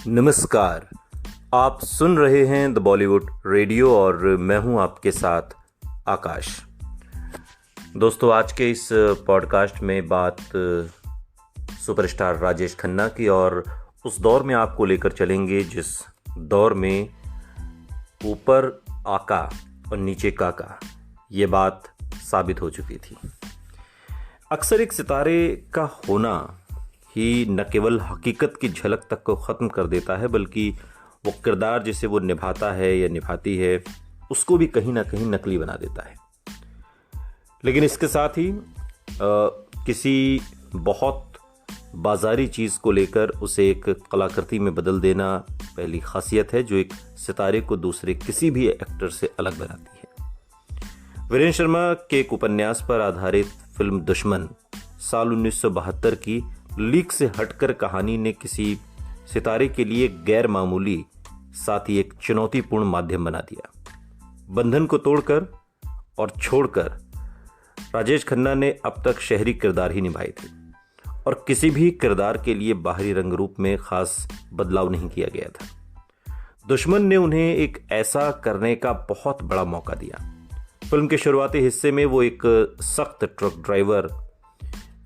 नमस्कार। आप सुन रहे हैं द बॉलीवुड रेडियो और मैं हूं आपके साथ आकाश। दोस्तों, आज के इस पॉडकास्ट में बात सुपरस्टार राजेश खन्ना की और उस दौर में आपको लेकर चलेंगे जिस दौर में ऊपर आका और नीचे काका ये बात साबित हो चुकी थी। अक्सर एक सितारे का होना ही न केवल हकीकत की झलक तक को ख़त्म कर देता है, बल्कि वो किरदार जिसे वो निभाता है या निभाती है उसको भी कहीं ना कहीं नकली बना देता है। लेकिन इसके साथ ही किसी बहुत बाजारी चीज़ को लेकर उसे एक कलाकृति में बदल देना पहली खासियत है जो एक सितारे को दूसरे किसी भी एक्टर से अलग बनाती है। वीरेंद्र शर्मा के एक उपन्यास पर आधारित फिल्म दुश्मन साल 1972 की लीक से हटकर कहानी ने किसी सितारे के लिए गैर मामूली साथ ही एक चुनौतीपूर्ण माध्यम बना दिया। बंधन को तोड़कर और छोड़कर राजेश खन्ना ने अब तक शहरी किरदार ही निभाए थे और किसी भी किरदार के लिए बाहरी रंग रूप में खास बदलाव नहीं किया गया था। दुश्मन ने उन्हें एक ऐसा करने का बहुत बड़ा मौका दिया। फिल्म के शुरुआती हिस्से में वो एक सख्त ट्रक ड्राइवर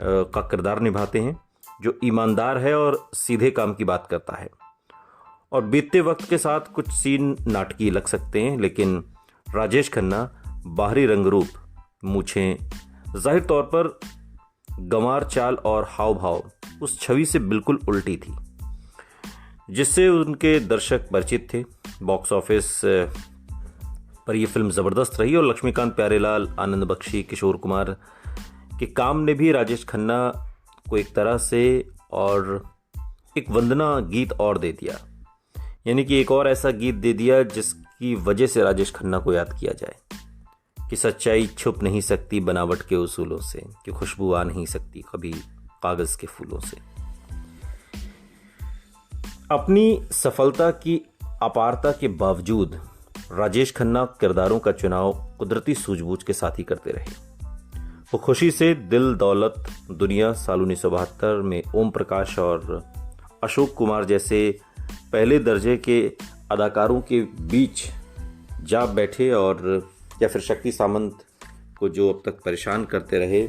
का किरदार निभाते हैं जो ईमानदार है और सीधे काम की बात करता है, और बीतते वक्त के साथ कुछ सीन नाटकीय लग सकते हैं, लेकिन राजेश खन्ना बाहरी रंग रूप, मूछें, जाहिर तौर पर गंवार चाल और हाव भाव उस छवि से बिल्कुल उल्टी थी जिससे उनके दर्शक परिचित थे। बॉक्स ऑफिस पर यह फिल्म ज़बरदस्त रही और लक्ष्मीकांत प्यारेलाल, आनंद बख्शी, किशोर कुमार के काम ने भी राजेश खन्ना को एक तरह से और एक वंदना गीत और दे दिया, यानी कि एक और ऐसा गीत दे दिया जिसकी वजह से राजेश खन्ना को याद किया जाए कि सच्चाई छुप नहीं सकती बनावट के उसूलों से, कि खुशबू आ नहीं सकती कभी कागज के फूलों से। अपनी सफलता की अपारता के बावजूद राजेश खन्ना किरदारों का चुनाव कुदरती सूझबूझ के साथ ही करते रहे। वो खुशी से दिल दौलत दुनिया साल 1972 में ओम प्रकाश और अशोक कुमार जैसे पहले दर्जे के अदाकारों के बीच जा बैठे, और या फिर शक्ति सामंत को जो अब तक परेशान करते रहे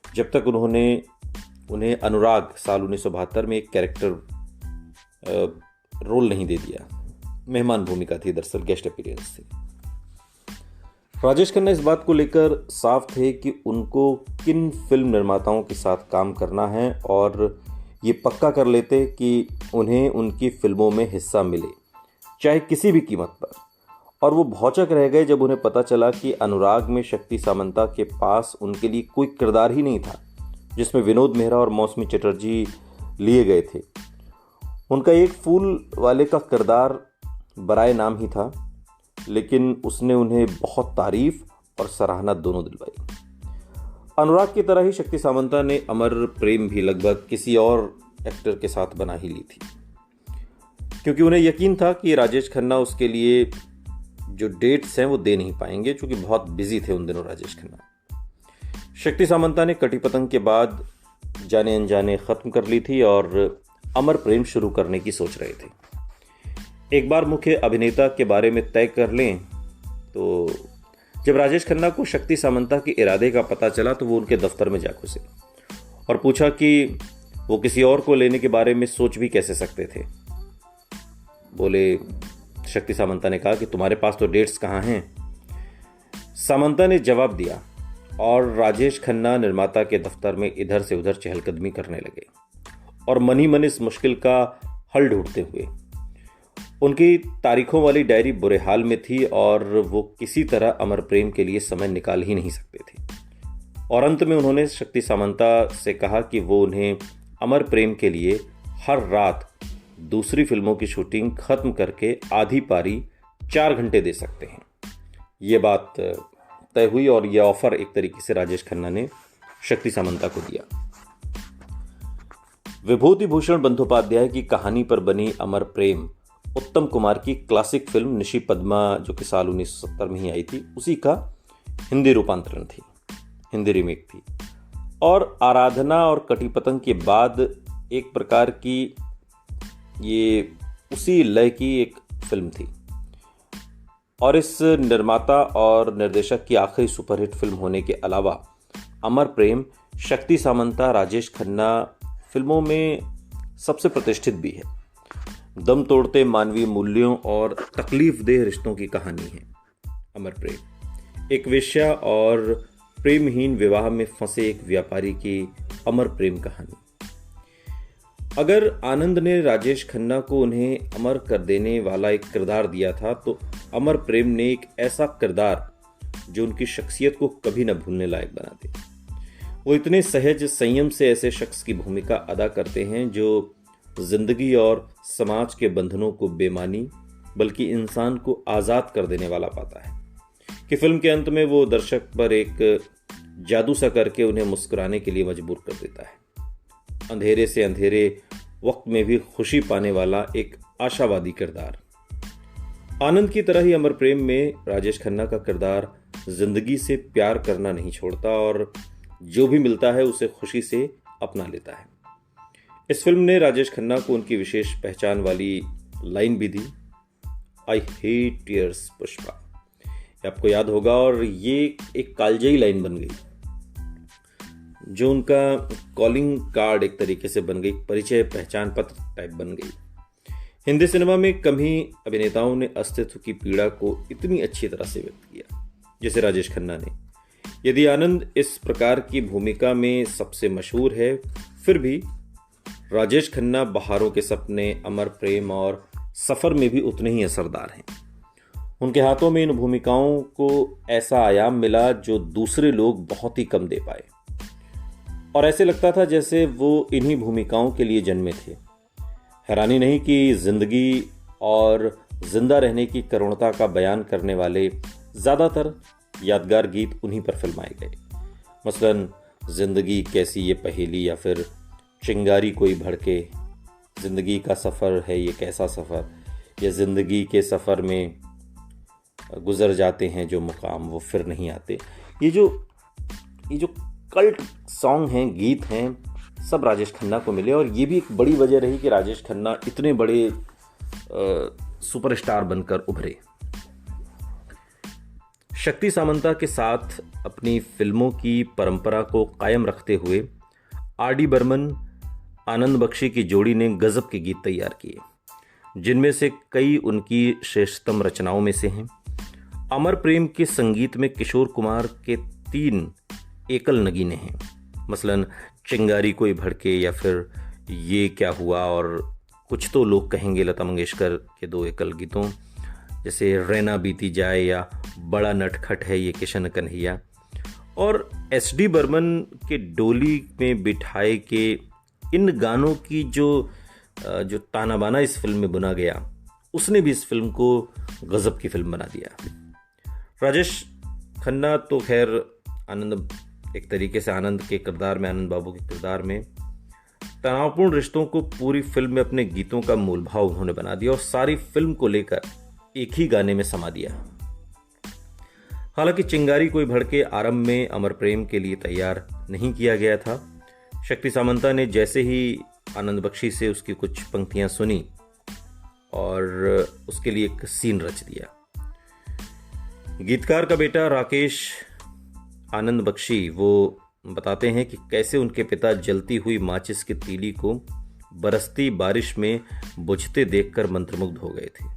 जब तक उन्हें अनुराग साल 1972 में एक कैरेक्टर रोल नहीं दे दिया। मेहमान भूमिका थी, दरअसल गेस्ट अपीयरेंस थी। राजेश खन्ना इस बात को लेकर साफ थे कि उनको किन फिल्म निर्माताओं के साथ काम करना है और ये पक्का कर लेते कि उन्हें उनकी फिल्मों में हिस्सा मिले, चाहे किसी भी कीमत पर। और वो भौचक रह गए जब उन्हें पता चला कि अनुराग में शक्ति सामंता के पास उनके लिए कोई किरदार ही नहीं था, जिसमें विनोद मेहरा और मौसमी चटर्जी लिए गए थे। उनका एक फूल वाले का किरदार बराए नाम ही था, लेकिन उसने उन्हें बहुत तारीफ और सराहना दोनों दिलवाई। अनुराग की तरह ही शक्ति सामंता ने अमर प्रेम भी लगभग किसी और एक्टर के साथ बना ही ली थी, क्योंकि उन्हें यकीन था कि राजेश खन्ना उसके लिए जो डेट्स हैं वो दे नहीं पाएंगे, क्योंकि बहुत बिजी थे उन दिनों राजेश खन्ना। शक्ति सामंता ने कटी पतंग के बाद जाने अनजाने खत्म कर ली थी और अमर प्रेम शुरू करने की सोच रहे थे। एक बार मुख्य अभिनेता के बारे में तय कर लें तो जब राजेश खन्ना को शक्ति सामंता के इरादे का पता चला तो वो उनके दफ्तर में जा घुसे और पूछा कि वो किसी और को लेने के बारे में सोच भी कैसे सकते थे। बोले, शक्ति सामंता ने कहा कि तुम्हारे पास तो डेट्स कहाँ हैं। सामंता ने जवाब दिया और राजेश खन्ना निर्माता के दफ्तर में इधर से उधर चहलकदमी करने लगे और मन ही मन इस मुश्किल का हल ढूंढते हुए। उनकी तारीखों वाली डायरी बुरे हाल में थी और वो किसी तरह अमर प्रेम के लिए समय निकाल ही नहीं सकते थे, और अंत में उन्होंने शक्ति सामंता से कहा कि वो उन्हें अमर प्रेम के लिए हर रात दूसरी फिल्मों की शूटिंग खत्म करके आधी पारी 4 घंटे दे सकते हैं। ये बात तय हुई और यह ऑफर एक तरीके से राजेश खन्ना ने शक्ति सामंता को दिया। विभूति भूषण बंदोपाध्याय की कहानी पर बनी अमर प्रेम उत्तम कुमार की क्लासिक फिल्म निशी पद्मा, जो कि साल 1970 में ही आई थी, उसी का हिंदी रूपांतरण थी, हिंदी रीमेक थी। और आराधना और कटी पतंग के बाद एक प्रकार की ये उसी लय की एक फिल्म थी और इस निर्माता और निर्देशक की आखिरी सुपरहिट फिल्म होने के अलावा अमर प्रेम शक्ति सामंता राजेश खन्ना फिल्मों में सबसे प्रतिष्ठित भी है। दम तोड़ते मानवीय मूल्यों और तकलीफदेह रिश्तों की कहानी है अमर प्रेम। एक वेश्या और प्रेमहीन विवाह में फंसे एक व्यापारी की अमर प्रेम कहानी। अगर आनंद ने राजेश खन्ना को उन्हें अमर कर देने वाला एक किरदार दिया था तो अमर प्रेम ने एक ऐसा किरदार जो उनकी शख्सियत को कभी न भूलने लायक बना दे। वो इतने सहज संयम से ऐसे शख्स की भूमिका अदा करते हैं जो जिंदगी और समाज के बंधनों को बेमानी बल्कि इंसान को आज़ाद कर देने वाला पाता है कि फिल्म के अंत में वो दर्शक पर एक जादू सा करके उन्हें मुस्कुराने के लिए मजबूर कर देता है। अंधेरे से अंधेरे वक्त में भी खुशी पाने वाला एक आशावादी किरदार। आनंद की तरह ही अमर प्रेम में राजेश खन्ना का किरदार जिंदगी से प्यार करना नहीं छोड़ता और जो भी मिलता है उसे खुशी से अपना लेता है। इस फिल्म ने राजेश खन्ना को उनकी विशेष पहचान वाली लाइन भी दी, आई हेट टीयर्स पुष्पा। आपको याद होगा और ये एक कालजयी लाइन बन गई जो उनका कॉलिंग कार्ड एक तरीके से बन गई, परिचय पहचान पत्र टाइप बन गई। हिंदी सिनेमा में कम ही अभिनेताओं ने अस्तित्व की पीड़ा को इतनी अच्छी तरह से व्यक्त किया जैसे राजेश खन्ना ने। यदि आनंद इस प्रकार की भूमिका में सबसे मशहूर है, फिर भी राजेश खन्ना बहारों के सपने, अमर प्रेम और सफर में भी उतने ही असरदार हैं। उनके हाथों में इन भूमिकाओं को ऐसा आयाम मिला जो दूसरे लोग बहुत ही कम दे पाए और ऐसे लगता था जैसे वो इन्हीं भूमिकाओं के लिए जन्मे थे। हैरानी नहीं कि जिंदगी और जिंदा रहने की करुणता का बयान करने वाले ज़्यादातर यादगार गीत उन्हीं पर फिल्माए गए। मसलन जिंदगी कैसी ये पहेली या फिर चिंगारी कोई भड़के, जिंदगी का सफ़र है ये कैसा सफ़र, या जिंदगी के सफ़र में गुजर जाते हैं जो मुकाम वो फिर नहीं आते। ये जो कल्ट सॉन्ग हैं, गीत हैं, सब राजेश खन्ना को मिले और ये भी एक बड़ी वजह रही कि राजेश खन्ना इतने बड़े सुपरस्टार बनकर उभरे। शक्ति सामंता के साथ अपनी फिल्मों की परंपरा को कायम रखते हुए आर.डी. बर्मन आनंद बख्शी की जोड़ी ने गजब के गीत तैयार किए, जिनमें से कई उनकी श्रेष्ठतम रचनाओं में से हैं। अमर प्रेम के संगीत में किशोर कुमार के 3 एकल नगीने हैं, मसलन चिंगारी कोई भड़के या फिर ये क्या हुआ और कुछ तो लोग कहेंगे लता मंगेशकर के 2 एकल गीतों जैसे रैना बीती जाए या बड़ा नटखट है ये किशन कन्हैया। और एस.डी. बर्मन के डोली में बिठाए के इन गानों की जो ताना बाना इस फिल्म में बुना गया, उसने भी इस फिल्म को गजब की फिल्म बना दिया। राजेश खन्ना तो खैर आनंद, एक तरीके से आनंद के किरदार में, आनंद बाबू के किरदार में तनावपूर्ण रिश्तों को पूरी फिल्म में अपने गीतों का मूल भाव उन्होंने बना दिया और सारी फिल्म को लेकर एक ही गाने में समा दिया। हालांकि चिंगारी कोई भड़के आरंभ में अमर प्रेम के लिए तैयार नहीं किया गया था। शक्ति सामंता ने जैसे ही आनंद बख्शी से उसकी कुछ पंक्तियां सुनी और उसके लिए एक सीन रच दिया। गीतकार का बेटा राकेश आनंद बख्शी वो बताते हैं कि कैसे उनके पिता जलती हुई माचिस की तीली को बरसती बारिश में बुझते देखकर मंत्रमुग्ध हो गए थे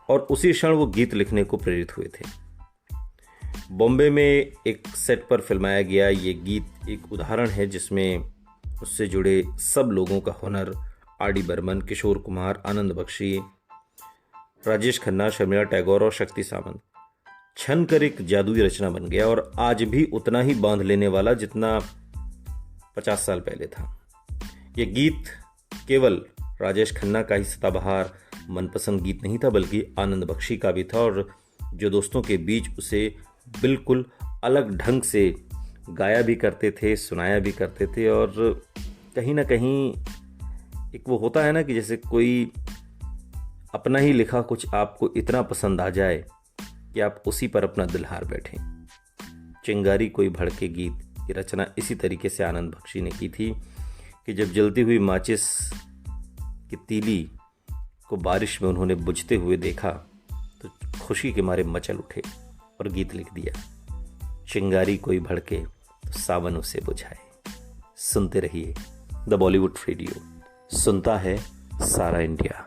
और उसी क्षण वो गीत लिखने को प्रेरित हुए थे। बॉम्बे में एक सेट पर फिल्माया गया ये गीत एक उदाहरण है जिसमें उससे जुड़े सब लोगों का हुनर, आर.डी. बर्मन, किशोर कुमार, आनंद बख्शी, राजेश खन्ना, शर्मिला टैगोर और शक्ति सामंत छन कर एक जादुई रचना बन गया और आज भी उतना ही बांध लेने वाला जितना 50 साल पहले था। ये गीत केवल राजेश खन्ना का ही सदाबहार मनपसंद गीत नहीं था बल्कि आनंद बख्शी का भी था और जो दोस्तों के बीच उसे बिल्कुल अलग ढंग से गाया भी करते थे, सुनाया भी करते थे। और कहीं ना कहीं एक वो होता है ना कि जैसे कोई अपना ही लिखा कुछ आपको इतना पसंद आ जाए कि आप उसी पर अपना दिल हार बैठें। चिंगारी कोई भड़के गीत की रचना इसी तरीके से आनंद बख्शी ने की थी कि जब जलती हुई माचिस कि तीली को बारिश में उन्होंने बुझते हुए देखा तो खुशी के मारे मचल उठे और गीत लिख दिया, चिंगारी कोई भड़के तो सावन उसे बुझाए। सुनते रहिए द बॉलीवुड रेडियो, सुनता है सारा इंडिया।